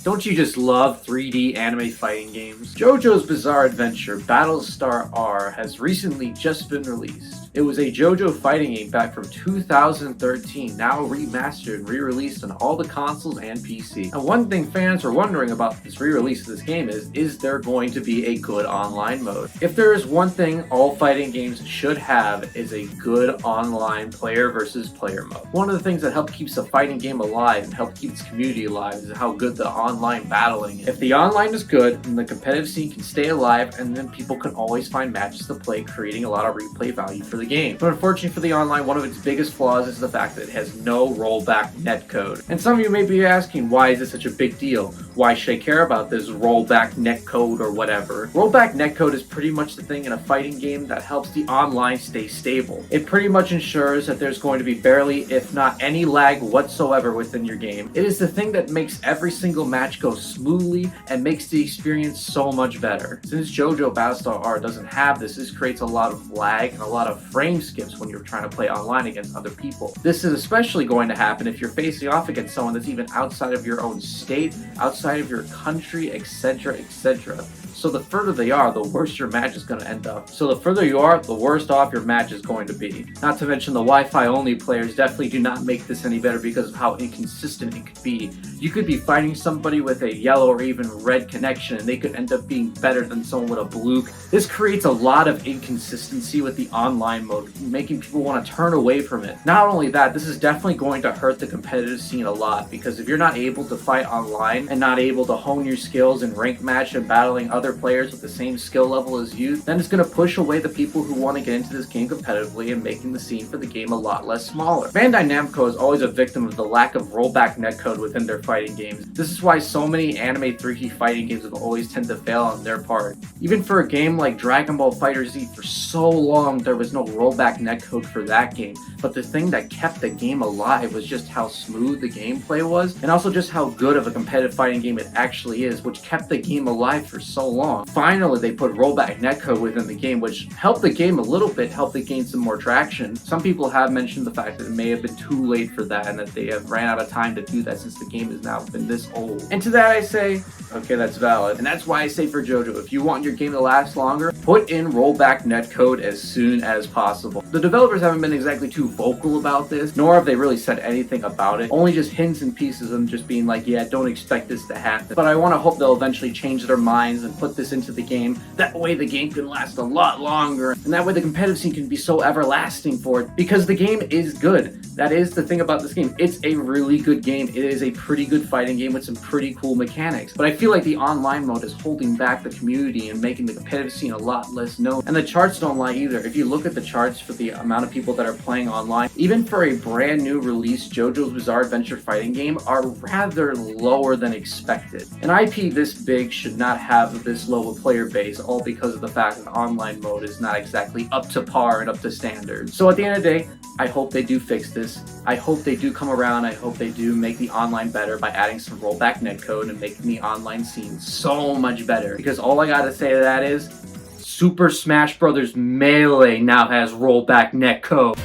Don't you just love 3D anime fighting games? JoJo's Bizarre Adventure Battlestar R has recently just been released. It was a JoJo fighting game back from 2013, now remastered and re-released on all the consoles and PC. And one thing fans were wondering about this re-release of this game is there going to be a good online mode? If there is one thing all fighting games should have, is a good online player versus player mode. One of the things that help keeps a fighting game alive and help keep its community alive is how good the online battling is. If the online is good, then the competitive scene can stay alive, and then people can always find matches to play, creating a lot of replay value for the game. But unfortunately for the online, one of its biggest flaws is the fact that it has no rollback netcode. And some of you may be asking, why is this such a big deal? Why should I care about this rollback netcode or whatever? Rollback netcode is pretty much the thing in a fighting game that helps the online stay stable. It pretty much ensures that there's going to be barely, if not any lag whatsoever within your game. It is the thing that makes every single match go smoothly and makes the experience so much better. Since JoJo Battlestar R doesn't have this creates a lot of lag and a lot of frame skips when you're trying to play online against other people. This is especially going to happen if you're facing off against someone that's even outside of your own state, outside of your country, etc., etc. So the further they are, the worse your match is going to end up. So the further you are, the worse off your match is going to be. Not to mention the Wi-Fi only players definitely do not make this any better because of how inconsistent it could be. You could be fighting somebody with a yellow or even red connection and they could end up being better than someone with a blue. This creates a lot of inconsistency with the online mode, making people want to turn away from it. Not only that, this is definitely going to hurt the competitive scene a lot, because if you're not able to fight online and not able to hone your skills in rank match and battling other players with the same skill level as you, then it's going to push away the people who want to get into this game competitively and making the scene for the game a lot less smaller. Bandai Namco is always a victim of the lack of rollback netcode within their fighting games. This is why so many anime 3D fighting games have always tend to fail on their part. Even for a game like Dragon Ball FighterZ, for so long there was no rollback netcode for that game, but the thing that kept the game alive was just how smooth the gameplay was, and also just how good of a competitive fighting game it actually is, which kept the game alive for so long. Finally, they put rollback netcode within the game, which helped the game a little bit, helped it gain some more traction. Some people have mentioned the fact that it may have been too late for that and that they have ran out of time to do that since the game has now been this old. And to that I say, okay, that's valid. And that's why I say for JoJo, if you want your game to last longer, put in rollback netcode as soon as possible. The developers haven't been exactly too vocal about this, nor have they really said anything about it. Only just hints and pieces of them just being like, yeah, don't expect this to happen. But I want to hope they'll eventually change their minds and put this into the game. That way the game can last a lot longer, and that way the competitive scene can be so everlasting for it, because the game is good. That is the thing about this game. It's a really good game. It is a pretty good fighting game with some pretty cool mechanics. But I feel like the online mode is holding back the community and making the competitive scene a lot less known. And the charts don't lie either. If you look at the charts for the amount of people that are playing online, even for a brand new release JoJo's Bizarre Adventure fighting game, are rather lower than expected. An IP this big should not have this low a player base, all because of the fact that online mode is not exactly up to par and up to standard. So at the end of the day, I hope they do fix this. I hope they do come around. I hope they do make the online better by adding some rollback netcode and making the online scene so much better. Because all I gotta say to that is, Super Smash Bros. Melee now has rollback netcode.